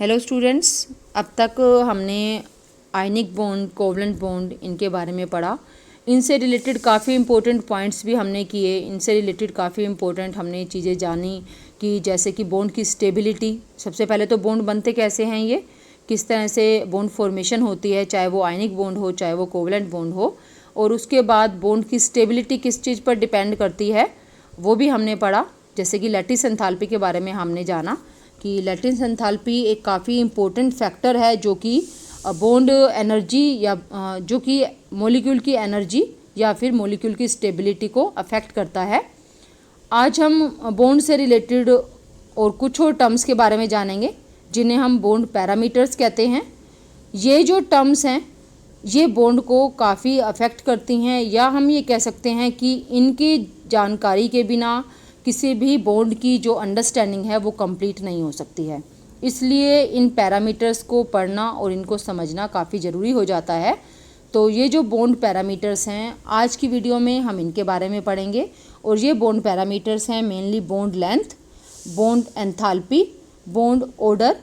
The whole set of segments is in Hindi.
हेलो स्टूडेंट्स, अब तक हमने आयनिक बॉन्ड, कोवलेंट बॉन्ड इनके बारे में पढ़ा। इनसे रिलेटेड काफ़ी इंपॉर्टेंट पॉइंट्स भी हमने किए। इनसे रिलेटेड काफ़ी इंपॉर्टेंट हमने चीज़ें जानी कि जैसे कि बॉन्ड की स्टेबिलिटी। सबसे पहले तो बॉन्ड बनते कैसे हैं, ये किस तरह से बॉन्ड फॉर्मेशन होती है, चाहे वो आयनिक बॉन्ड हो चाहे वो कोवलेंट बॉन्ड हो। और उसके बाद बॉन्ड की स्टेबिलिटी किस चीज़ पर डिपेंड करती है वो भी हमने पढ़ा। जैसे कि लैटिस एंथैल्पी के बारे में हमने जाना कि लैटिस एंथैल्पी एक काफ़ी इम्पोर्टेंट फैक्टर है जो कि बॉन्ड एनर्जी या जो कि मॉलिक्यूल की एनर्जी या फिर मॉलिक्यूल की स्टेबिलिटी को अफेक्ट करता है। आज हम बॉन्ड से रिलेटेड और कुछ और टर्म्स के बारे में जानेंगे जिन्हें हम बॉन्ड पैरामीटर्स कहते हैं। ये जो टर्म्स हैं ये बॉन्ड को काफ़ी अफेक्ट करती हैं, या हम ये कह सकते हैं कि इनकी जानकारी के बिना किसी भी बॉन्ड की जो अंडरस्टैंडिंग है वो कंप्लीट नहीं हो सकती है। इसलिए इन पैरामीटर्स को पढ़ना और इनको समझना काफ़ी ज़रूरी हो जाता है। तो ये जो बॉन्ड पैरामीटर्स हैं आज की वीडियो में हम इनके बारे में पढ़ेंगे। और ये बॉन्ड पैरामीटर्स हैं mainly bond length, bond enthalpy, bond order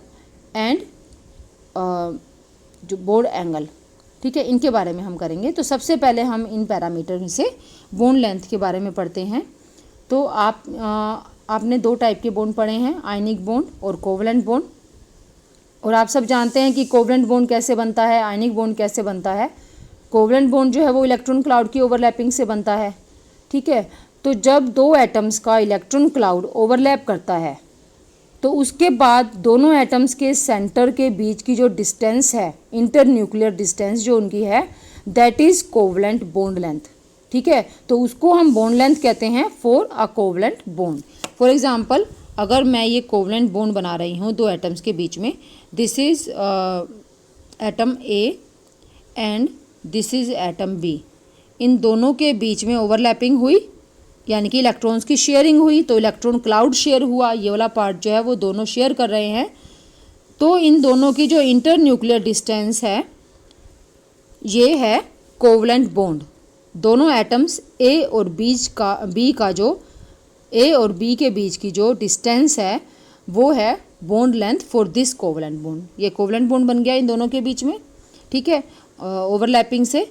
and जो बॉन्ड एंगल। ठीक है, इनके बारे में हम करेंगे। तो सबसे पहले हम इन पैरामीटर में से बॉन्ड लेंथ के बारे में पढ़ते हैं। तो आपने दो टाइप के बॉन्ड पढ़े हैं, आयनिक बॉन्ड और कोवलेंट बॉन्ड। और आप सब जानते हैं कि कोवलेंट बॉन्ड कैसे बनता है, आयनिक बॉन्ड कैसे बनता है। कोवलेंट बॉन्ड जो है वो इलेक्ट्रॉन क्लाउड की ओवरलैपिंग से बनता है। ठीक है, तो जब दो एटम्स का इलेक्ट्रॉन क्लाउड ओवरलैप करता है तो उसके बाद दोनों एटम्स के सेंटर के बीच की जो डिस्टेंस है, इंटर न्यूक्लियर डिस्टेंस जो उनकी है, that is covalent bond length. ठीक है, तो उसको हम बॉन्ड लेंथ कहते हैं for a covalent bond. For example, अगर मैं ये कोवलेंट बॉन्ड बना रही हूँ दो एटम्स के बीच में, this is atom A and this is atom B. इन दोनों के बीच में ओवरलैपिंग हुई, यानी कि इलेक्ट्रॉन्स की शेयरिंग हुई, तो इलेक्ट्रॉन क्लाउड शेयर हुआ। ये वाला पार्ट जो है वो दोनों शेयर कर रहे हैं। तो इन दोनों की जो इंटर न्यूक्लियर डिस्टेंस है ये है कोवलेंट बॉन्ड। दोनों एटम्स ए और बी के बीच की जो डिस्टेंस है वो है bond length for this covalent bond. ये कोवलेंट बॉन्ड बन गया इन दोनों के बीच में। ठीक है, ओवरलैपिंग से।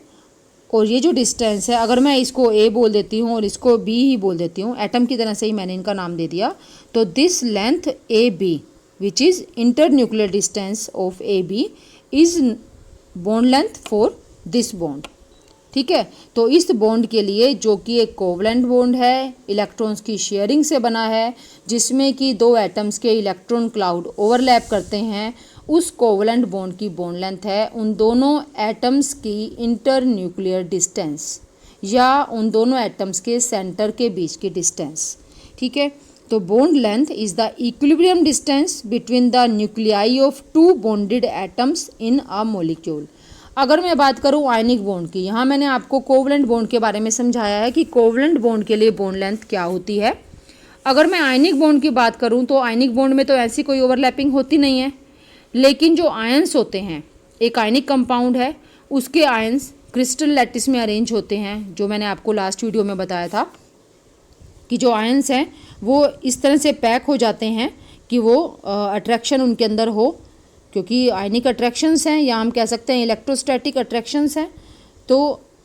और ये जो डिस्टेंस है, अगर मैं इसको ए बोल देती हूँ और इसको बी ही बोल देती हूँ, एटम की तरह से ही मैंने इनका नाम दे दिया, तो this length A B which is internuclear distance of A B is bond length for this bond. ठीक है, तो इस बॉन्ड के लिए जो कि एक कोवलेंट बॉन्ड है, इलेक्ट्रॉन्स की शेयरिंग से बना है, जिसमें कि दो एटम्स के इलेक्ट्रॉन क्लाउड ओवरलैप करते हैं, उस कोवलेंट बॉन्ड की बॉन्ड लेंथ है उन दोनों एटम्स की इंटर न्यूक्लियर डिस्टेंस या उन दोनों एटम्स के सेंटर के बीच की डिस्टेंस। ठीक है, तो bond length is the equilibrium distance between the nuclei of two bonded atoms in a molecule. अगर मैं बात करूं आयनिक बॉन्ड की, यहाँ मैंने आपको कोवलेंट बॉन्ड के बारे में समझाया है कि कोवलेंट बॉन्ड के लिए बॉन्ड लेंथ क्या होती है। अगर मैं आयनिक बॉन्ड की बात करूं तो आयनिक बॉन्ड में तो ऐसी कोई ओवरलैपिंग होती नहीं है, लेकिन जो आयंस होते हैं, एक आयनिक कंपाउंड है, उसके आयंस क्रिस्टल लैटिस में अरेंज होते हैं। जो मैंने आपको लास्ट वीडियो में बताया था कि जो आयंस हैं वो इस तरह से पैक हो जाते हैं कि वो अट्रैक्शन उनके अंदर हो, क्योंकि आयनिक अट्रैक्शंस हैं या हम कह सकते हैं इलेक्ट्रोस्टैटिक अट्रैक्शंस हैं। तो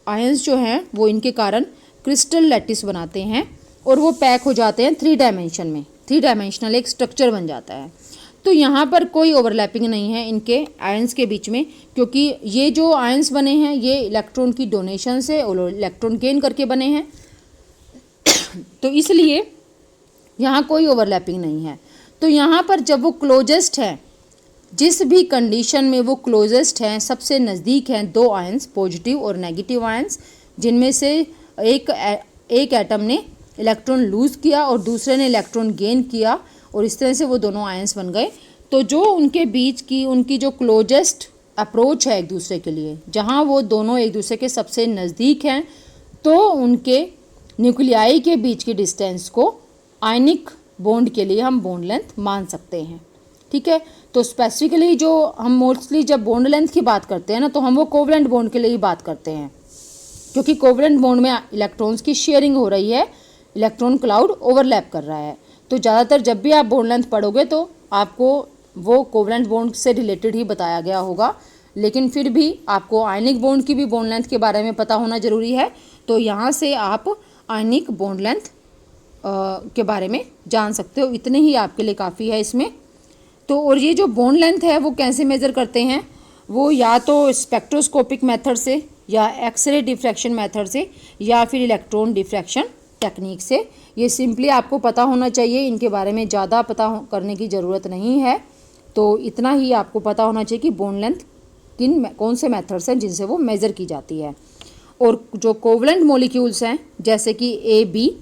आयंस जो हैं वो इनके कारण क्रिस्टल लैटिस बनाते हैं और वो पैक हो जाते हैं 3 डायमेंशन में। 3 डायमेंशनल एक स्ट्रक्चर बन जाता है। तो यहाँ पर कोई ओवरलैपिंग नहीं है इनके आयंस के बीच में, क्योंकि ये जो आयंस बने हैं ये इलेक्ट्रॉन की डोनेशन से और इलेक्ट्रॉन गेन करके बने हैं। तो इसलिए यहाँ कोई ओवरलैपिंग नहीं है। तो यहाँ पर जब वो क्लोजेस्ट है, जिस भी कंडीशन में वो क्लोजेस्ट हैं, सबसे नज़दीक हैं दो आयंस, पॉजिटिव और नेगेटिव आयंस, जिनमें से एक एटम ने इलेक्ट्रॉन लूज़ किया और दूसरे ने इलेक्ट्रॉन गेन किया, और इस तरह से वो दोनों आयंस बन गए। तो जो उनके बीच की उनकी जो क्लोजेस्ट अप्रोच है एक दूसरे के लिए, जहाँ वो दोनों एक दूसरे के सबसे नज़दीक हैं, तो उनके न्यूक्लियाई के बीच की डिस्टेंस को आयनिक बॉन्ड के लिए हम बॉन्ड लेंथ मान सकते हैं। ठीक है, तो स्पेसिफिकली जो हम मोस्टली जब बॉन्ड लेंथ की बात करते हैं ना, तो हम वो कोवलेंट बॉन्ड के लिए ही बात करते हैं, क्योंकि कोवलेंट बॉन्ड में इलेक्ट्रॉन्स की शेयरिंग हो रही है, इलेक्ट्रॉन क्लाउड ओवरलैप कर रहा है। तो ज़्यादातर जब भी आप बॉन्ड लेंथ पढ़ोगे तो आपको वो कोवलेंट बॉन्ड से रिलेटेड ही बताया गया होगा, लेकिन फिर भी आपको आयनिक बॉन्ड की भी बॉन्ड लेंथ के बारे में पता होना जरूरी है। तो यहाँ से आप आयनिक बॉन्ड लेंथ के बारे में जान सकते हो, इतने ही आपके लिए काफ़ी है इसमें। तो और ये जो बॉन्ड लेंथ है वो कैसे मेज़र करते हैं, वो या तो स्पेक्ट्रोस्कोपिक मेथड से, या एक्सरे डिफ्रैक्शन मेथड से, या फिर इलेक्ट्रॉन डिफ्रैक्शन टेक्निक से। ये सिंपली आपको पता होना चाहिए, इनके बारे में ज़्यादा पता करने की ज़रूरत नहीं है। तो इतना ही आपको पता होना चाहिए कि बॉन्ड लेंथ कौन से मेथड्स हैं जिनसे वो मेज़र की जाती है। और जो कोवलेंट मॉलिक्यूल्स हैं जैसे कि ए बी,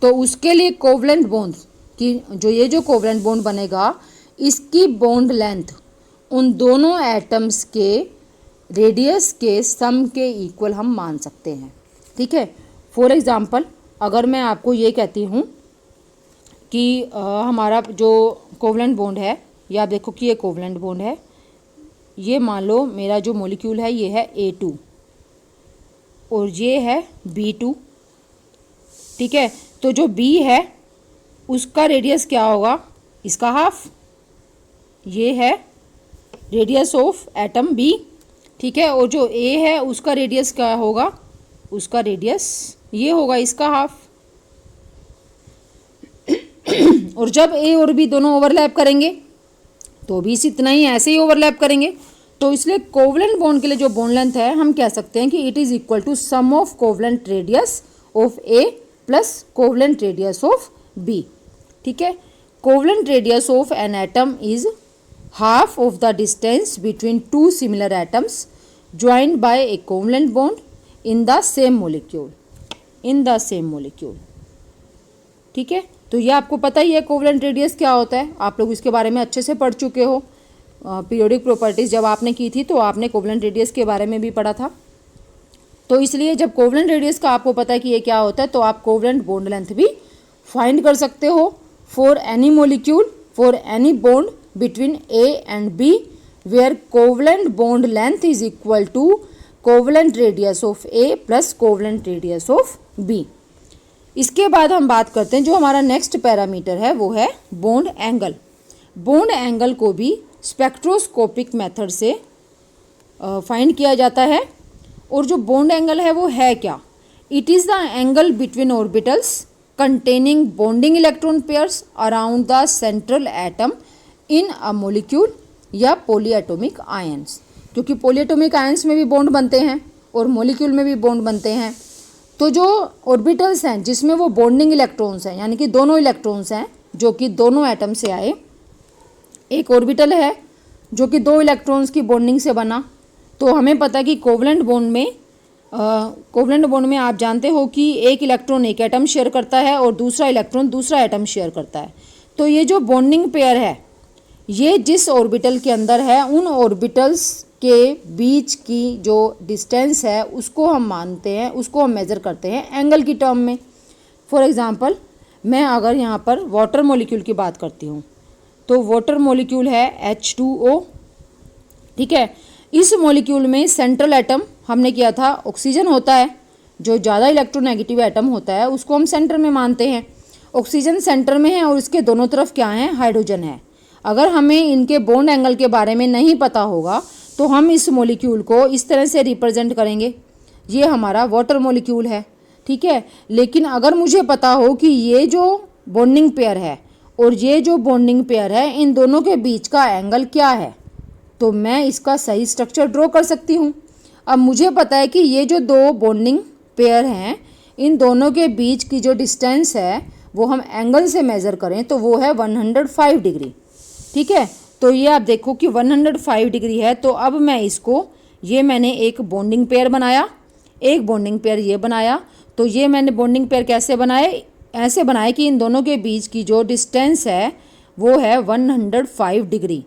तो उसके लिए कोवलेंट बॉन्ड की जो कोवलेंट बॉन्ड बनेगा, इसकी बॉन्ड लेंथ उन दोनों एटम्स के रेडियस के सम के इक्वल हम मान सकते हैं। ठीक है, फॉर एग्ज़ाम्पल अगर मैं आपको ये कहती हूँ कि हमारा जो कोवलेंट बॉन्ड है, या आप देखो कि ये कोवलेंट बॉन्ड है, ये मान लो मेरा जो मॉलिक्यूल है ये है A2 और ये है B2। ठीक है, तो जो B है उसका रेडियस क्या होगा, इसका हाफ, ये है रेडियस ऑफ एटम B। ठीक है, और जो A है उसका रेडियस क्या होगा, उसका रेडियस ये होगा, इसका हाफ। और जब A और B दोनों ओवरलैप करेंगे तो भी इसी इतना ही ऐसे ही ओवरलैप करेंगे। तो इसलिए कोवलेंट बॉन्ड के लिए जो बॉन्ड लेंथ है हम कह सकते हैं कि it is equal to sum of covalent radius of A plus covalent radius of B। ठीक है, covalent radius of an atom is half of the distance between two similar atoms joined by a covalent bond in the same molecule, in the same molecule. ठीक है, तो ये आपको पता ही है कोवलेंट रेडियस क्या होता है, आप लोग इसके बारे में अच्छे से पढ़ चुके हो। पीरियोडिक प्रॉपर्टीज़ जब आपने की थी तो आपने कोवलेंट रेडियस के बारे में भी पढ़ा था। तो इसलिए जब कोवलेंट रेडियस का आपको पता है कि ये क्या होता है, तो आप कोवलेंट बॉन्ड लेंथ भी फाइंड कर सकते हो for any molecule, for any bond between A and B where covalent bond length is equal to covalent radius of A plus covalent radius of B। इसके बाद हम बात करते हैं, जो हमारा नेक्स्ट पैरामीटर है वो है बॉन्ड एंगल। बॉन्ड एंगल को भी स्पेक्ट्रोस्कोपिक मेथड से फाइंड किया जाता है। और जो बॉन्ड एंगल है वो है क्या, it is the angle between orbitals containing bonding electron pairs around the central atom in a molecule या पॉलीएटॉमिक आयंस, क्योंकि पॉलीएटॉमिक आयंस में भी बॉन्ड बनते हैं और मॉलिक्यूल में भी बॉन्ड बनते हैं। तो जो ऑर्बिटल्स हैं जिसमें वो बॉन्डिंग इलेक्ट्रॉन्स हैं, यानी कि दोनों इलेक्ट्रॉन्स हैं जो कि दोनों एटम से आए, एक ऑर्बिटल है जो कि दो इलेक्ट्रॉन्स की बॉन्डिंग से बना। तो हमें पता है कि कोवलेंट बॉन्ड में आप जानते हो कि एक इलेक्ट्रॉन एक एटम शेयर करता है और दूसरा इलेक्ट्रॉन दूसरा एटम शेयर करता है। तो ये जो बॉन्डिंग पेयर है ये जिस ऑर्बिटल के अंदर है, उन ऑर्बिटल्स के बीच की जो डिस्टेंस है उसको हम मानते हैं, उसको हम मेज़र करते हैं एंगल की टर्म में। फॉर एग्ज़ाम्पल मैं अगर यहाँ पर वाटर मॉलिक्यूल की बात करती हूँ, तो वाटर मॉलिक्यूल है H2O। ठीक है, इस मॉलिक्यूल में सेंट्रल एटम हमने किया था ऑक्सीजन होता है, जो ज़्यादा इलेक्ट्रोनेगेटिव एटम होता है उसको हम सेंटर में मानते हैं। ऑक्सीजन सेंटर में है और इसके दोनों तरफ क्या है, हाइड्रोजन है। अगर हमें इनके बॉन्ड एंगल के बारे में नहीं पता होगा तो हम इस मॉलिक्यूल को इस तरह से रिप्रेजेंट करेंगे, ये हमारा वाटर मॉलिक्यूल है। ठीक है, लेकिन अगर मुझे पता हो कि ये जो बॉन्डिंग पेयर है और ये जो बॉन्डिंग पेयर है, इन दोनों के बीच का एंगल क्या है, तो मैं इसका सही स्ट्रक्चर ड्रॉ कर सकती हूँ। अब मुझे पता है कि ये जो दो बॉन्डिंग पेयर हैं, इन दोनों के बीच की जो डिस्टेंस है वो हम एंगल से मेज़र करें तो वो है 105 डिग्री। ठीक है, तो ये आप देखो कि 105 डिग्री है। तो अब मैं इसको, ये मैंने एक बॉन्डिंग पेयर बनाया, एक बॉन्डिंग पेयर ये बनाया। तो ये मैंने बॉन्डिंग पेयर कैसे बनाए, ऐसे बनाए कि इन दोनों के बीच की जो डिस्टेंस है वो है 105 डिग्री।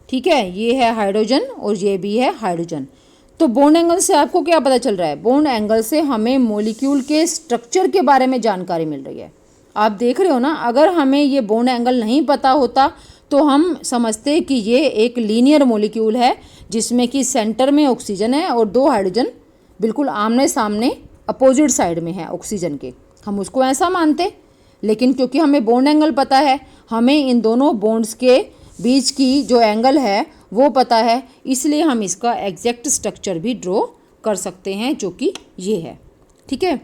ठीक है, ये है हाइड्रोजन और ये भी है हाइड्रोजन। तो बॉन्ड एंगल से आपको क्या पता चल रहा है, बॉन्ड एंगल से हमें मॉलिक्यूल के स्ट्रक्चर के बारे में जानकारी मिल रही है। आप देख रहे हो ना, अगर हमें ये बॉन्ड एंगल नहीं पता होता तो हम समझते कि ये एक लीनियर मॉलिक्यूल है जिसमें कि सेंटर में ऑक्सीजन है और दो हाइड्रोजन बिल्कुल आमने सामने अपोजिट साइड में है ऑक्सीजन के, हम उसको ऐसा मानते। लेकिन क्योंकि हमें बॉन्ड एंगल पता है, हमें इन दोनों बॉन्ड्स के बीच की जो एंगल है वो पता है, इसलिए हम इसका एग्जैक्ट स्ट्रक्चर भी ड्रॉ कर सकते हैं जो कि ये है। ठीक है,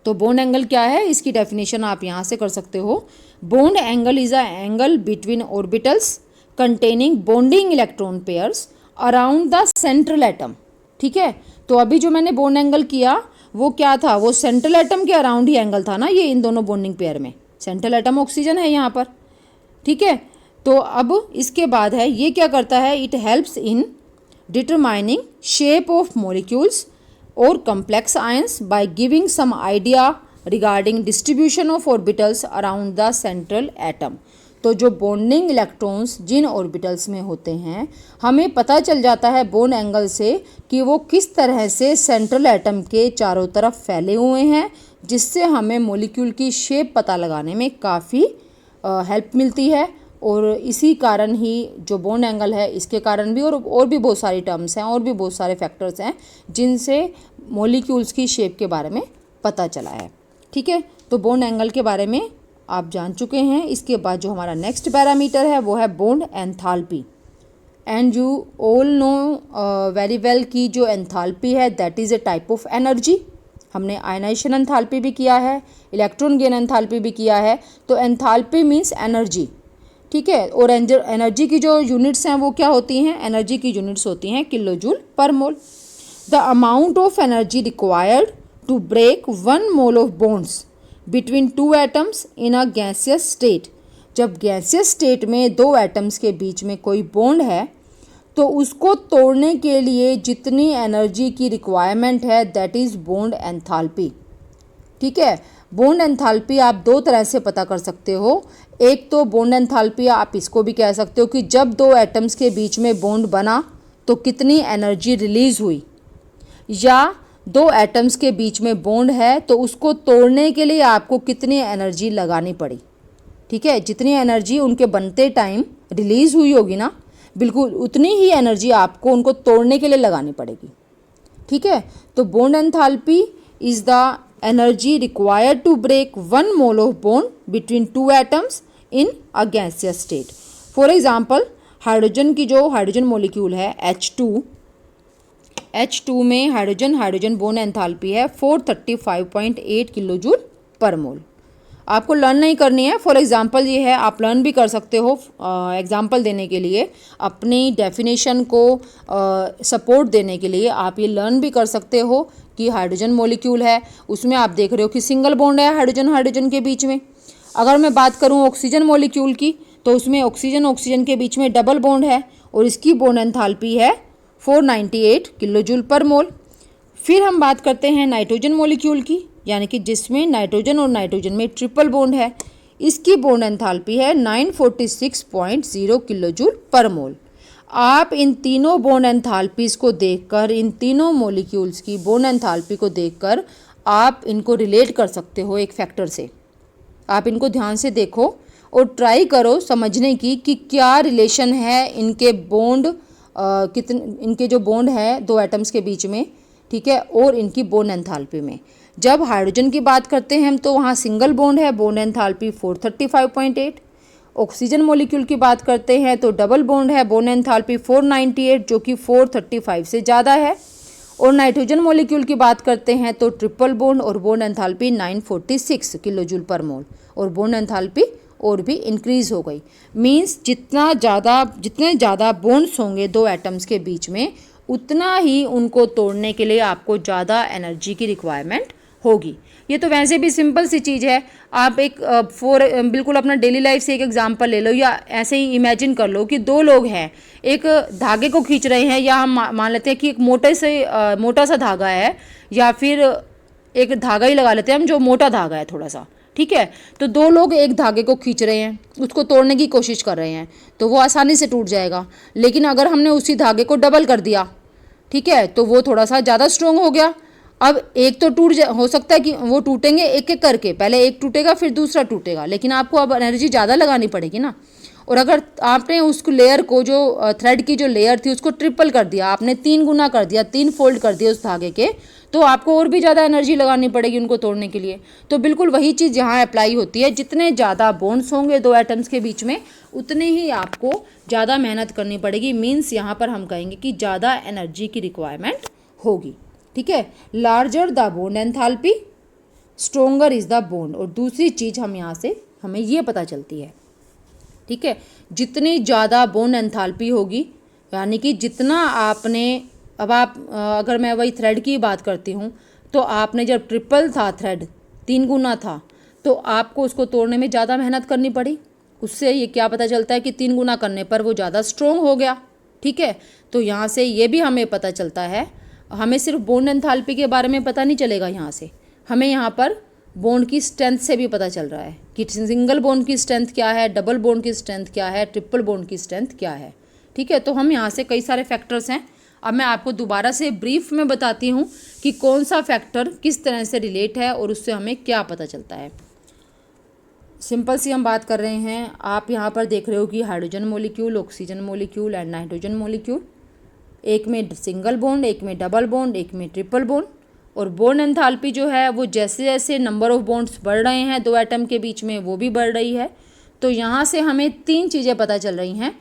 तो बॉन्ड एंगल क्या है, इसकी डेफिनेशन आप यहाँ से कर सकते हो। Bond angle is a angle between orbitals containing bonding electron pairs around the central atom. ठीक है, तो अभी जो मैंने बॉन्ड एंगल किया वो क्या था, वो सेंट्रल एटम के अराउंड ही एंगल था ना, ये इन दोनों बॉन्डिंग पेयर में। सेंट्रल एटम ऑक्सीजन है यहाँ पर। ठीक है, तो अब इसके बाद है ये क्या करता है, it helps in determining shape of molecules और complex ions by giving some idea regarding distribution of orbitals around the central atom। तो जो बॉन्डिंग इलेक्ट्रॉन्स जिन ऑर्बिटल्स में होते हैं हमें पता चल जाता है बॉन्ड एंगल से कि वो किस तरह से सेंट्रल एटम के चारों तरफ फैले हुए हैं, जिससे हमें मॉलिक्यूल की शेप पता लगाने में काफ़ी हेल्प मिलती है। और इसी कारण ही जो बॉन्ड एंगल है इसके कारण भी और भी बहुत सारी टर्म्स हैं और भी बहुत सारे फैक्टर्स हैं जिनसे मॉलिक्यूल्स की शेप के बारे में पता चला है। ठीक है, तो बॉन्ड एंगल के बारे में आप जान चुके हैं। इसके बाद जो हमारा नेक्स्ट पैरामीटर है वो है bond enthalpy. And you all know very well कि जो एंथैल्पी है that is a type of energy. हमने आयनाइजेशन एंथैल्पी भी किया है, इलेक्ट्रॉन गेन एंथैल्पी भी किया है। तो एंथैल्पी मीन्स एनर्जी। ठीक है, और एनर्जी की जो यूनिट्स हैं वो क्या होती हैं, एनर्जी की यूनिट्स होती हैं kilo joule per mole. The amount of energy required to break 1 mole of bonds between 2 atoms in a gaseous state. जब गैसियस स्टेट में 2 एटम्स के बीच में कोई बॉन्ड है तो उसको तोड़ने के लिए जितनी एनर्जी की रिक्वायरमेंट है दैट इज़ बॉन्ड एंथैल्पी। ठीक है, बॉन्ड एंथैल्पी आप 2 तरह से पता कर सकते हो। एक तो बॉन्ड एंथैल्पी आप इसको भी कह सकते हो कि जब 2 एटम्स के बीच में बॉन्ड बना तो कितनी एनर्जी रिलीज हुई, या 2 एटम्स के बीच में बॉन्ड है तो उसको तोड़ने के लिए आपको कितनी एनर्जी लगानी पड़ी। ठीक है, जितनी एनर्जी उनके बनते टाइम रिलीज हुई होगी ना, बिल्कुल उतनी ही एनर्जी आपको उनको तोड़ने के लिए लगानी पड़ेगी। ठीक है, तो bond enthalpy is the energy required to break 1 mole of bond between 2 atoms in a gaseous state. For example hydrogen की जो हाइड्रोजन मॉलिक्यूल है H2 में हाइड्रोजन बॉन्ड एंथैल्पी है 435.8 किलो जूल पर मोल। आपको लर्न नहीं करनी है, फॉर एग्जांपल ये है, आप लर्न भी कर सकते हो एग्जांपल देने के लिए, अपनी डेफिनेशन को सपोर्ट देने के लिए आप ये लर्न भी कर सकते हो कि हाइड्रोजन मॉलिक्यूल है, उसमें आप देख रहे हो कि सिंगल बॉन्ड है हाइड्रोजन के बीच में। अगर मैं बात करूँ ऑक्सीजन मॉलिक्यूल की तो उसमें ऑक्सीजन के बीच में डबल बॉन्ड है और इसकी बॉन्ड एंथैल्पी है 498 किलो जूल पर मोल। फिर हम बात करते हैं नाइट्रोजन मॉलिक्यूल की, यानी कि जिसमें नाइट्रोजन और नाइट्रोजन में ट्रिपल बॉन्ड है। इसकी बॉन्ड एंथैल्पी है 946.0 किलो जूल पर मोल। आप इन तीनों बॉन्ड एंथैल्पीज़ को देखकर, इन तीनों मॉलिक्यूल्स की बॉन्ड एंथैल्पी को देखकर आप इनको रिलेट कर सकते हो एक फैक्टर से। आप इनको ध्यान से देखो और ट्राई करो समझने की कि क्या रिलेशन है इनके बॉन्ड इनके जो बॉन्ड है 2 एटम्स के बीच में, ठीक है, और इनकी बॉन्ड एंथैल्पी में। जब हाइड्रोजन की बात करते हैं तो वहाँ सिंगल बॉन्ड है, बॉन्ड एंथैल्पी 435.8। ऑक्सीजन मॉलिक्यूल की बात करते हैं तो डबल बॉन्ड है, बॉन्ड एंथैल्पी 498 जो कि 435 से ज़्यादा है। और नाइट्रोजन मॉलिक्यूल की बात करते हैं तो ट्रिपल बॉन्ड और bond enthalpy 946 kilo joule per mole, और बॉन्ड एंथैल्पी और भी इंक्रीज हो गई। मींस जितने ज़्यादा बॉन्ड्स होंगे 2 एटम्स के बीच में उतना ही उनको तोड़ने के लिए आपको ज़्यादा एनर्जी की रिक्वायरमेंट होगी। ये तो वैसे भी सिंपल सी चीज़ है। आप एक बिल्कुल अपना डेली लाइफ से एक एग्जांपल ले लो, या ऐसे ही इमेजिन कर लो कि 2 लोग हैं, एक धागे को खींच रहे हैं, या हम मान लेते हैं कि एक मोटा सा धागा है, या फिर एक धागा ही लगा लेते हैं हम जो मोटा धागा है थोड़ा सा, ठीक है। तो 2 लोग एक धागे को खींच रहे हैं, उसको तोड़ने की कोशिश कर रहे हैं, तो वो आसानी से टूट जाएगा। लेकिन अगर हमने उसी धागे को डबल कर दिया, ठीक है, तो वो थोड़ा सा ज़्यादा स्ट्रॉन्ग हो गया। अब एक तो हो सकता है कि वो टूटेंगे एक एक करके, पहले एक टूटेगा फिर दूसरा टूटेगा, लेकिन आपको अब एनर्जी ज़्यादा लगानी पड़ेगी ना। और अगर आपने उसको लेयर को जो थ्रेड की जो लेयर थी उसको ट्रिपल कर दिया, आपने 3 गुना कर दिया, 3 फोल्ड कर दिया उस धागे के, तो आपको और भी ज़्यादा एनर्जी लगानी पड़ेगी उनको तोड़ने के लिए। तो बिल्कुल वही चीज़ यहाँ अप्लाई होती है, जितने ज़्यादा बॉन्ड्स होंगे दो एटम्स के बीच में उतने ही आपको ज़्यादा मेहनत करनी पड़ेगी। मीन्स यहाँ पर हम कहेंगे कि ज़्यादा एनर्जी की रिक्वायरमेंट होगी। ठीक है, larger the bond enthalpy stronger is the bond. और दूसरी चीज़ हम यहाँ से हमें ये पता चलती है, ठीक है, जितनी ज़्यादा बॉन्ड एंथैल्पी होगी, यानी कि जितना आपने, अब आप अगर मैं वही थ्रेड की बात करती हूँ, तो आपने जब ट्रिपल था थ्रेड, 3 गुना था, तो आपको उसको तोड़ने में ज़्यादा मेहनत करनी पड़ी। उससे ये क्या पता चलता है कि 3 गुना करने पर वो ज़्यादा स्ट्रोंग हो गया। ठीक है, तो यहाँ से ये भी हमें पता चलता है, हमें सिर्फ बॉन्ड एंथैल्पी के बारे में पता नहीं चलेगा, यहाँ से हमें यहाँ पर बॉन्ड की स्ट्रेंथ से भी पता चल रहा है कि सिंगल बॉन्ड की स्ट्रेंथ क्या है, डबल बॉन्ड की स्ट्रेंथ क्या है, ट्रिपल बॉन्ड की स्ट्रेंथ क्या है। ठीक है, तो हम यहाँ से कई सारे फैक्टर्स हैं। अब मैं आपको दोबारा से ब्रीफ में बताती हूँ कि कौन सा फैक्टर किस तरह से रिलेट है और उससे हमें क्या पता चलता है। सिंपल सी हम बात कर रहे हैं। आप यहाँ पर देख रहे हो कि hydrogen molecule, oxygen molecule and nitrogen molecule, एक में सिंगल बॉन्ड, एक में डबल बॉन्ड, एक में ट्रिपल बॉन्ड। और बॉन्ड एंथैल्पी जो है वो जैसे जैसे नंबर ऑफ बॉन्ड्स बढ़ रहे हैं दो एटम के बीच में, वो भी बढ़ रही है। तो यहाँ से हमें 3 चीज़ें पता चल रही हैं।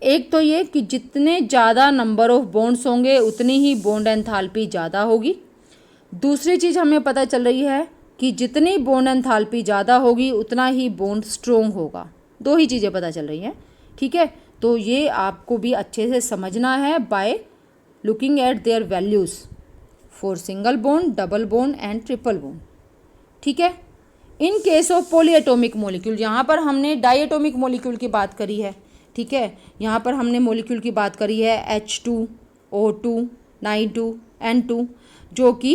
एक तो ये कि जितने ज़्यादा नंबर ऑफ बॉन्ड्स होंगे उतनी ही बॉन्ड एंथैल्पी ज़्यादा होगी। दूसरी चीज़ हमें पता चल रही है कि जितनी बॉन्ड एंथैल्पी ज़्यादा होगी उतना ही बॉन्ड स्ट्रोंग होगा। 2 ही चीज़ें पता चल रही हैं। ठीक है, तो ये आपको भी अच्छे से समझना है by looking at there values for single bond, double bond and triple bond. ठीक है, in case of polyatomic molecule, यहाँ पर हमने डाइएटॉमिक मॉलिक्यूल की बात करी है। ठीक है, यहाँ पर हमने मॉलिक्यूल की बात करी है H2O2 9 N2, जो कि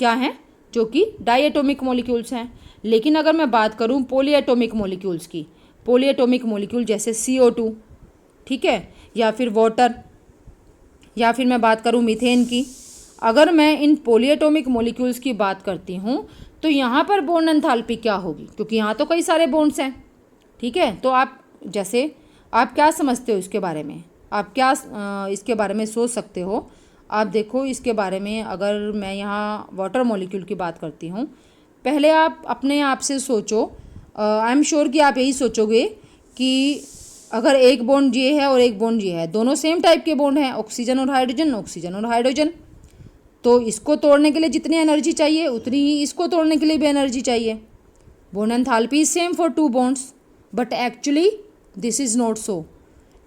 क्या हैं, जो कि डाइएटॉमिक मॉलिक्यूल्स हैं। लेकिन अगर मैं बात करूँ पॉलीएटॉमिक मॉलिक्यूल्स की, पॉलीएटॉमिक मॉलिक्यूल जैसे CO2, ठीक है, या फिर वाटर, या फिर मैं बात करूँ मीथेन की, अगर मैं इन पॉलीएटॉमिक मॉलिक्यूल्स की बात करती हूँ तो यहाँ पर बॉन्ड एंथैल्पी क्या होगी, क्योंकि यहाँ तो कई सारे बॉन्ड्स हैं। ठीक है, तो आप जैसे आप क्या समझते हो इसके बारे में, आप क्या इसके बारे में सोच सकते हो। आप देखो इसके बारे में, अगर मैं यहाँ वाटर मॉलिक्यूल की बात करती हूँ, पहले आप अपने आप से सोचो, आई एम श्योर कि आप यही सोचोगे कि अगर एक बॉन्ड ये है और एक बॉन्ड ये है, दोनों सेम टाइप के बॉन्ड हैं, ऑक्सीजन और हाइड्रोजन, ऑक्सीजन और हाइड्रोजन, तो इसको तोड़ने के लिए जितनी एनर्जी चाहिए उतनी ही इसको तोड़ने के लिए भी एनर्जी चाहिए। Bond enthalpy is same for 2 bonds, but actually this is not so.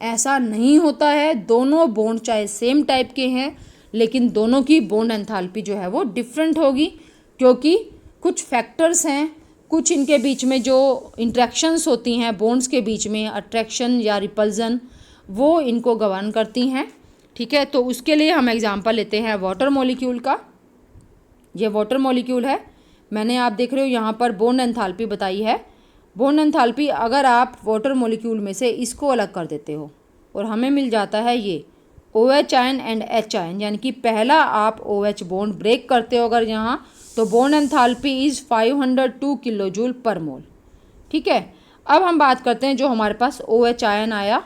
ऐसा नहीं होता है। दोनों बॉन्ड चाहे सेम टाइप के हैं, लेकिन दोनों की बॉन्ड एंथैल्पी जो है वो डिफरेंट होगी, क्योंकि कुछ फैक्टर्स हैं, कुछ इनके बीच में जो इंट्रैक्शंस होती हैं बॉन्ड्स के बीच में, अट्रैक्शन या रिपल्जन, वो इनको गवर्न करती हैं। ठीक है, तो उसके लिए हम एग्जांपल लेते हैं वाटर मॉलिक्यूल का। ये वाटर मॉलिक्यूल है, मैंने आप देख रहे हो यहाँ पर बॉन्ड एंथैल्पी बताई है। बॉन्ड एंथैल्पी, अगर आप वाटर मॉलिक्यूल में से इसको अलग कर देते हो और हमें मिल जाता है ये OH ion and H ion, यानी कि पहला आप OH बॉन्ड ब्रेक करते हो अगर यहाँ, तो bond enthalpy is 502 kilo joule per mole. ठीक है, अब हम बात करते हैं जो हमारे पास OH आयन आया,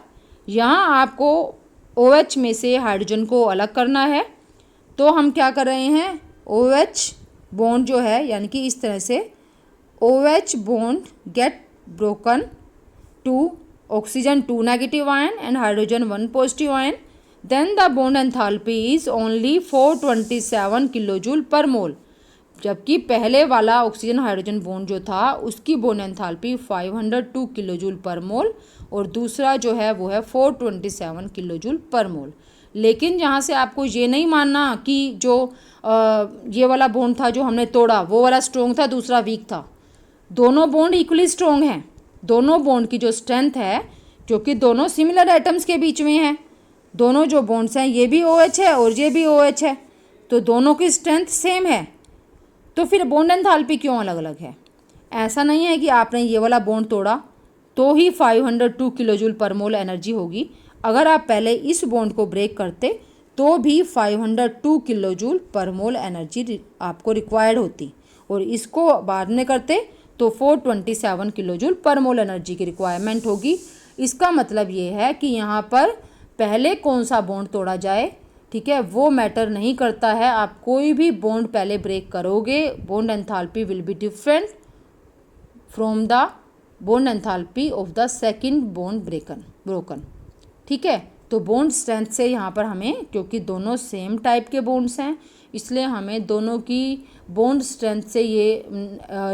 यहाँ आपको OH में से हाइड्रोजन को अलग करना है। तो हम क्या कर रहे हैं, OH बॉन्ड जो है, यानी कि इस तरह से OH bond get broken to oxygen 2 negative ion and hydrogen 1 positive ion, then the bond enthalpy is only 427 kilo joule per mole. जबकि पहले वाला ऑक्सीजन हाइड्रोजन बॉन्ड जो था उसकी bond enthalpy 502 kilo joule per mole और दूसरा जो है वो है 427 किलो जूल पर मोल। लेकिन यहाँ से आपको ये नहीं मानना कि जो ये वाला बॉन्ड था जो हमने तोड़ा वो वाला स्ट्रॉन्ग था, दूसरा वीक था। दोनों बॉन्ड इक्वली स्ट्रॉन्ग हैं। दोनों बॉन्ड की जो स्ट्रेंथ है, जो कि दोनों सिमिलर एटम्स के बीच में है, दोनों जो बॉन्ड्स हैं ये भी OH है और ये भी OH है, तो दोनों की स्ट्रेंथ सेम है। तो फिर बॉन्ड एंथैल्पी क्यों अलग अलग है? ऐसा नहीं है कि आपने ये वाला बॉन्ड तोड़ा तो ही 502 किलो जूल पर मोल एनर्जी होगी। अगर आप पहले इस बॉन्ड को ब्रेक करते तो भी 502 किलो जूल पर मोल एनर्जी आपको रिक्वायर्ड होती, और इसको बाद में करते तो 427 किलो जूल पर मोल एनर्जी की रिक्वायरमेंट होगी। इसका मतलब ये है कि यहाँ पर पहले कौन सा बॉन्ड तोड़ा जाए, ठीक है, वो मैटर नहीं करता है। आप कोई भी बॉन्ड पहले ब्रेक करोगे, bond enthalpy will be different from the bond enthalpy of the second bond broken, ठीक है। तो बॉन्ड स्ट्रेंथ से यहाँ पर हमें, क्योंकि दोनों सेम टाइप के बॉन्ड्स हैं, इसलिए हमें दोनों की बॉन्ड स्ट्रेंथ से ये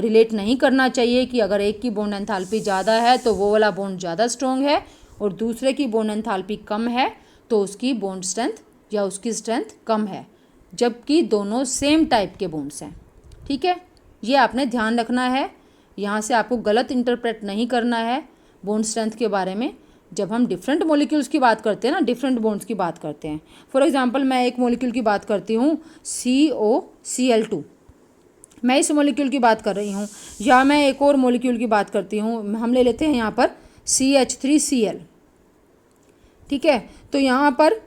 रिलेट नहीं करना चाहिए कि अगर एक की बॉन्ड एंथैल्पी ज़्यादा है तो वो वाला बॉन्ड ज़्यादा स्ट्रॉन्ग है और दूसरे की बॉन्ड एंथैल्पी कम है तो उसकी बॉन्ड स्ट्रेंथ या उसकी स्ट्रेंथ कम है, जबकि दोनों सेम टाइप के बॉन्ड्स हैं, ठीक है। ये आपने ध्यान रखना है, यहाँ से आपको गलत इंटरप्रेट नहीं करना है बॉन्ड स्ट्रेंथ के बारे में। जब हम डिफरेंट मॉलिक्यूल्स की बात करते हैं ना, डिफरेंट बॉन्ड्स की बात करते हैं, फॉर एग्जांपल मैं एक मॉलिक्यूल की बात करती हूँ COCl2, मैं इस मॉलिक्यूल की बात कर रही हूँ, या मैं एक और मॉलिक्यूल की बात करती हूँ, हम ले लेते हैं यहाँ पर CH3Cl, ठीक है। तो यहाँ पर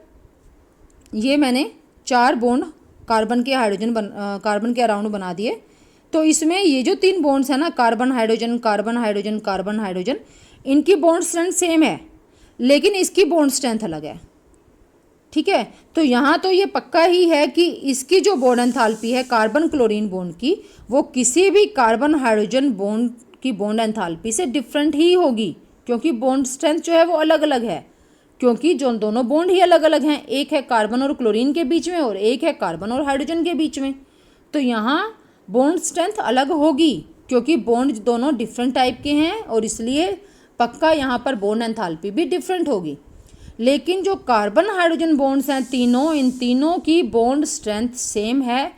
ये मैंने 4 बॉन्ड कार्बन के अराउंड बना दिए। तो इसमें ये जो 3 बॉन्ड्स हैं ना, carbon hydrogen carbon hydrogen carbon hydrogen, इनकी बॉन्ड स्ट्रेंथ सेम है लेकिन इसकी बॉन्ड स्ट्रेंथ अलग है, ठीक है। तो यहाँ तो ये पक्का ही है कि इसकी जो बॉन्ड एंथैल्पी है कार्बन क्लोरीन बॉन्ड की, वो किसी भी कार्बन हाइड्रोजन बॉन्ड की बॉन्ड एंथैल्पी से डिफरेंट ही होगी, क्योंकि बॉन्ड स्ट्रेंथ जो है वो अलग अलग है, क्योंकि जो दोनों बॉन्ड ही अलग अलग हैं, एक है कार्बन और क्लोरीन के बीच में और एक है कार्बन और हाइड्रोजन के बीच में। तो यहाँ बॉन्ड स्ट्रेंथ अलग होगी क्योंकि बॉन्ड दोनों डिफरेंट टाइप के हैं और इसलिए पक्का यहाँ पर बॉन्ड एंथैल्पी भी डिफरेंट होगी। लेकिन जो कार्बन हाइड्रोजन बॉन्ड्स हैं तीनों, इन तीनों की बॉन्ड स्ट्रेंथ सेम है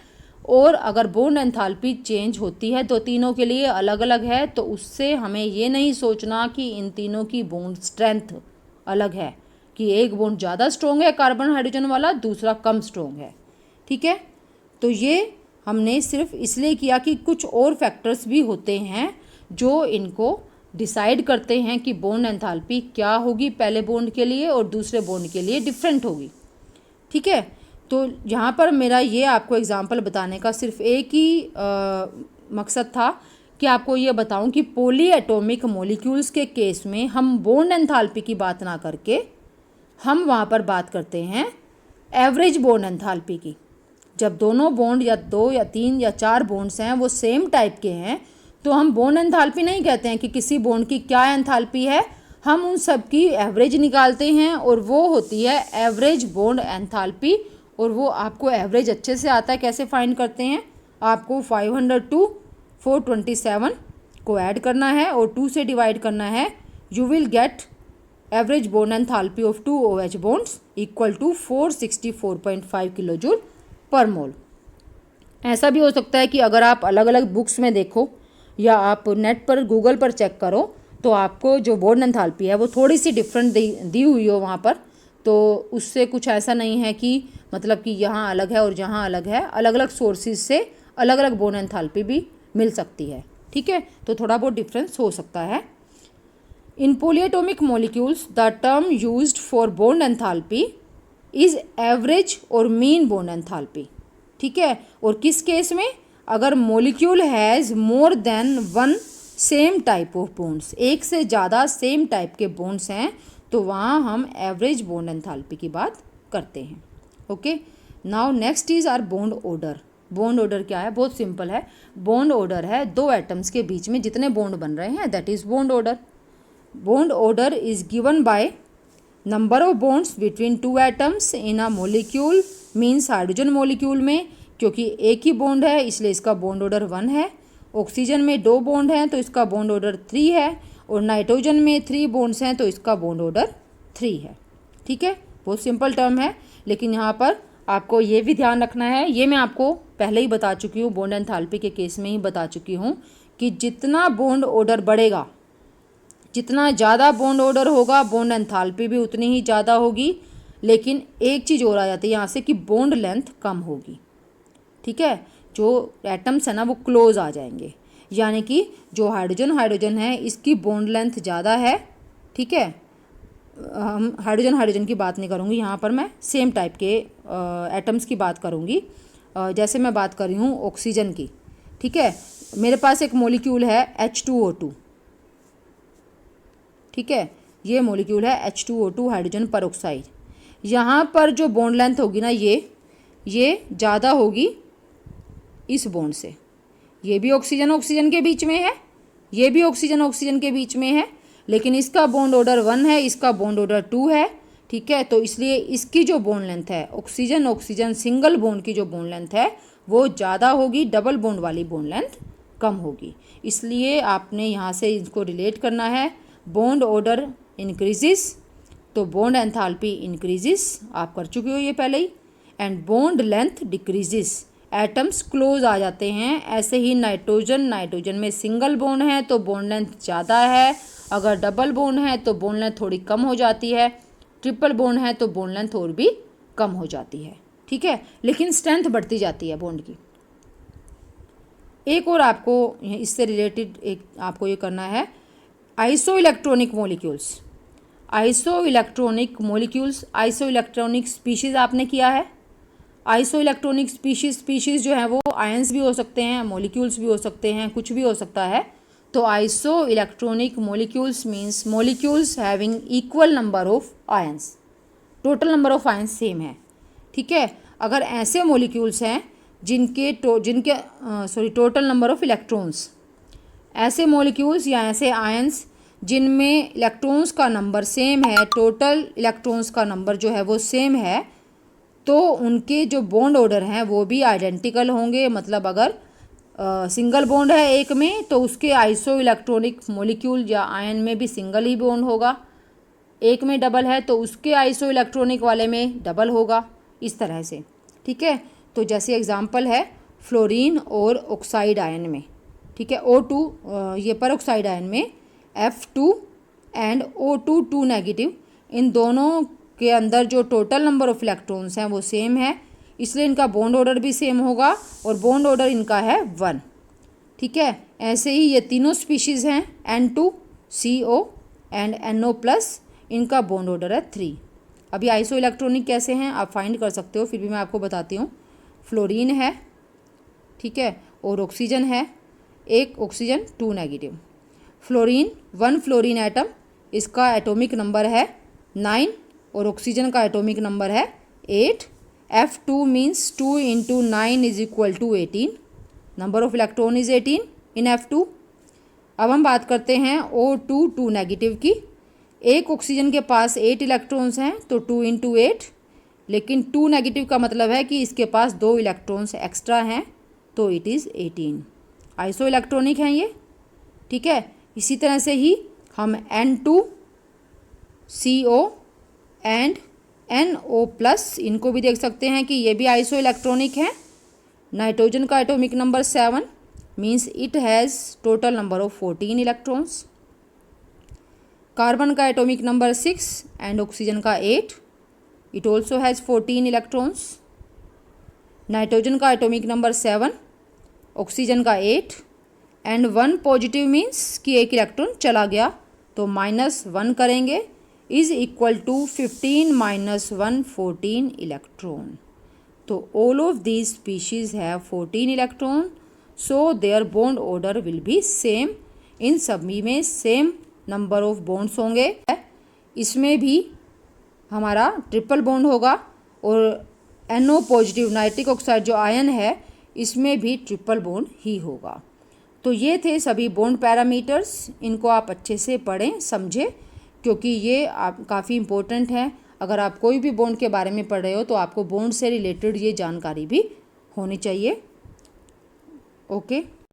और अगर बॉन्ड एंथैल्पी चेंज होती है तो तीनों के लिए अलग अलग है, तो उससे हमें ये नहीं सोचना कि इन तीनों की बॉन्ड स्ट्रेंथ अलग है, कि एक बॉन्ड ज़्यादा स्ट्रॉन्ग है कार्बन हाइड्रोजन वाला, दूसरा कम स्ट्रॉन्ग है, ठीक है। तो ये हमने सिर्फ इसलिए किया कि कुछ और फैक्टर्स भी होते हैं जो इनको डिसाइड करते हैं कि बॉन्ड एंथैल्पी क्या होगी पहले बॉन्ड के लिए और दूसरे बॉन्ड के लिए डिफरेंट होगी, ठीक है। तो यहाँ पर मेरा ये आपको एग्जांपल बताने का सिर्फ एक ही मकसद था कि आपको ये बताऊं कि पॉली एटॉमिक मॉलिक्यूल्स के केस में हम बॉन्ड एंथैल्पी की बात ना करके हम वहाँ पर बात करते हैं एवरेज बॉन्ड एंथैल्पी की। जब दोनों बॉन्ड या 2 या 3 या 4 बॉन्ड्स हैं वो सेम टाइप के हैं तो हम बॉन्ड एंथैल्पी नहीं कहते हैं कि किसी बॉन्ड की क्या एंथैल्पी है, हम उन सब की एवरेज निकालते हैं और वो होती है एवरेज बॉन्ड एंथैल्पी। और वो आपको एवरेज अच्छे से आता है, कैसे फाइंड करते हैं, आपको 500 to 427 को ऐड करना है और 2 से डिवाइड करना है, you will get average bond enthalpy of 2 OH bonds equal to 464.5 kilojoule per mole. ऐसा भी हो सकता है कि अगर आप अलग अलग बुक्स में देखो या आप नेट पर गूगल पर चेक करो तो आपको जो बॉन्ड एंथैल्पी है वो थोड़ी सी डिफरेंट दी हुई हो वहाँ पर, तो उससे कुछ ऐसा नहीं है कि मतलब कि यहाँ अलग है और यहाँ अलग है, अलग अलग सोर्सेज से अलग अलग बॉन्ड एंथैल्पी भी मिल सकती है, ठीक है। तो थोड़ा बहुत डिफरेंस हो सकता है। In polyatomic molecules the term used for bond enthalpy is average और मीन बॉन्ड एंथैल्पी, ठीक है। और किस केस में, अगर molecule has more than 1 same type of bonds, एक से ज़्यादा सेम टाइप के बॉन्ड्स हैं तो वहाँ हम एवरेज बॉन्ड एंथैल्पी की बात करते हैं, okay. Now next is our bond order. Bond order क्या है, बहुत सिंपल है। बॉन्ड ऑर्डर है 2 एटम्स के बीच में जितने बॉन्ड बन रहे हैं, that is bond order. Bond order is given by number of bonds between 2 atoms in a molecule, means hydrogen molecule में क्योंकि एक ही बॉन्ड है इसलिए इसका बॉन्ड ऑर्डर 1 है, ऑक्सीजन में 2 बॉन्ड हैं तो इसका बॉन्ड ऑर्डर 3 है, और नाइट्रोजन में 3 बॉन्ड्स हैं तो इसका बॉन्ड ऑर्डर 3 है, ठीक है। बहुत सिंपल टर्म है, लेकिन यहाँ पर आपको ये भी ध्यान रखना है, ये मैं आपको पहले ही बता चुकी हूँ, बॉन्ड एंथैल्पी के केस में ही बता चुकी हूँ कि जितना बॉन्ड ऑर्डर बढ़ेगा, जितना ज़्यादा बॉन्ड ऑर्डर होगा बॉन्ड एंथैल्पी भी उतनी ही ज़्यादा होगी। लेकिन एक चीज़ और आ जाती है यहाँ से कि बॉन्ड लेंथ कम होगी, ठीक है। जो एटम्स है ना वो क्लोज आ जाएंगे, यानी कि जो हाइड्रोजन है इसकी बॉन्ड लेंथ ज़्यादा है, ठीक है। हम हाइड्रोजन की बात नहीं करूँगी यहाँ पर, मैं सेम टाइप के एटम्स की बात करूँगी। जैसे मैं बात कर रही हूँ ऑक्सीजन की, ठीक है। मेरे पास एक मॉलिक्यूल है H2O2, ठीक है। ये मॉलिक्यूल है H2O2 हाइड्रोजन परऑक्साइड। यहाँ पर जो बॉन्ड लेंथ होगी ना ये ज़्यादा होगी इस बॉन्ड से। ये भी ऑक्सीजन ऑक्सीजन के बीच में है, ये भी ऑक्सीजन ऑक्सीजन के बीच में है, लेकिन इसका बॉन्ड ऑर्डर 1 है, इसका बॉन्ड ऑर्डर 2 है। ठीक है, तो इसलिए इसकी जो बॉन्ड लेंथ है ऑक्सीजन ऑक्सीजन सिंगल बॉन्ड की जो बॉन्ड लेंथ है वो ज़्यादा होगी, डबल बॉन्ड वाली बॉन्ड लेंथ कम होगी। इसलिए आपने यहाँ से इसको रिलेट करना है। बॉन्ड ऑर्डर इंक्रीजिस तो बॉन्ड एंथैल्पी इंक्रीजिस, आप कर चुके हो ये पहले ही। And bond length decreases, atoms close आ जाते हैं। ऐसे ही नाइट्रोजन में सिंगल बॉन्ड है तो बॉन्ड लेंथ ज़्यादा है, अगर डबल बॉन्ड है तो बॉन्ड लेंथ थोड़ी कम हो जाती है, ट्रिपल बॉन्ड है तो बॉन्ड लेंथ और भी कम हो जाती है। ठीक है, लेकिन स्ट्रेंथ बढ़ती जाती है बॉन्ड की। एक और आपको इससे रिलेटेड एक आपको ये करना है, iso electronic molecules. Iso electronic species आपने किया है। आइसो इलेक्ट्रॉनिक स्पीशीज़ जो है वो आयंस भी हो सकते हैं, मॉलिक्यूल्स भी हो सकते हैं, कुछ भी हो सकता है। तो iso electronic molecules means molecules having equal number of ions, total number of ions same है। ठीक है, अगर ऐसे मॉलिक्यूल्स हैं जिनके टोटल नंबर ऑफ इलेक्ट्रॉन्स, ऐसे मॉलिक्यूल्स या ऐसे आयंस जिनमें इलेक्ट्रॉन्स का नंबर सेम है, टोटल इलेक्ट्रॉन्स का नंबर जो है वो सेम है, तो उनके जो बॉन्ड ऑर्डर हैं वो भी आइडेंटिकल होंगे। मतलब अगर सिंगल बॉन्ड है एक में तो उसके आइसो इलेक्ट्रॉनिक मॉलिक्यूल या आयन में भी सिंगल ही बॉन्ड होगा, एक में डबल है तो उसके आइसो इलेक्ट्रॉनिक वाले में डबल होगा, इस तरह से। ठीक है, तो जैसे एग्जांपल है फ्लोरीन और ऑक्साइड आयन में। ठीक है, O2 ये पर ऑक्साइड आयन में F2 एंड O2 2 नेगेटिव, इन दोनों के अंदर जो टोटल नंबर ऑफ इलेक्ट्रॉन्स हैं वो सेम है, इसलिए इनका बॉन्ड ऑर्डर भी सेम होगा और बॉन्ड ऑर्डर इनका है 1। ठीक है, ऐसे ही ये तीनों स्पीशीज़ हैं N2CO एंड NO+, इनका बॉन्ड ऑर्डर है 3। अभी आइसो इलेक्ट्रॉनिक कैसे हैं आप फाइंड कर सकते हो, फिर भी मैं आपको बताती हूँ। फ्लोरीन है, ठीक है, और ऑक्सीजन है, एक oxygen 2 negative. Fluorine 1 fluorine atom, इसका एटॉमिक नंबर है 9 और ऑक्सीजन का एटॉमिक नंबर है 8। F2 means 2 × 9 = 18, number of electron is 18 in F2। अब हम बात करते हैं O2 2 नेगेटिव की। एक ऑक्सीजन के पास 8 इलेक्ट्रॉन्स हैं तो 2 × 8, लेकिन 2 नेगेटिव का मतलब है कि इसके पास 2 इलेक्ट्रॉन्स एक्स्ट्रा हैं तो इट इज़ 18। आइसो इलेक्ट्रॉनिक हैं ये। ठीक है, इसी तरह से ही हम N2CO एंड NO+ इनको भी देख सकते हैं कि ये भी आइसो इलेक्ट्रॉनिक हैं। नाइट्रोजन का atomic number 7 means it has total number of 14 electrons. Carbon का एटॉमिक नंबर 6 एंड ऑक्सीजन का 8, it also has 14 electrons. Nitrogen का एटॉमिक नंबर 7, ऑक्सीजन का 8 एंड 1 पॉजिटिव मीन्स कि एक इलेक्ट्रॉन चला गया तो -1 करेंगे, इज इक्वल टू 15 - 1 14 इलेक्ट्रॉन। तो all of these species have 14 electron, so their bond order will be same. इन सभी में सेम नंबर ऑफ बॉन्ड्स होंगे। इसमें भी हमारा ट्रिपल बॉन्ड होगा और NO+ नाइट्रिक ऑक्साइड जो आयन है इसमें भी ट्रिपल बॉन्ड ही होगा। तो ये थे सभी बॉन्ड पैरामीटर्स, इनको आप अच्छे से पढ़ें समझें, क्योंकि ये आप काफ़ी इम्पोर्टेंट है। अगर आप कोई भी बॉन्ड के बारे में पढ़ रहे हो तो आपको बॉन्ड से रिलेटेड ये जानकारी भी होनी चाहिए। ओके।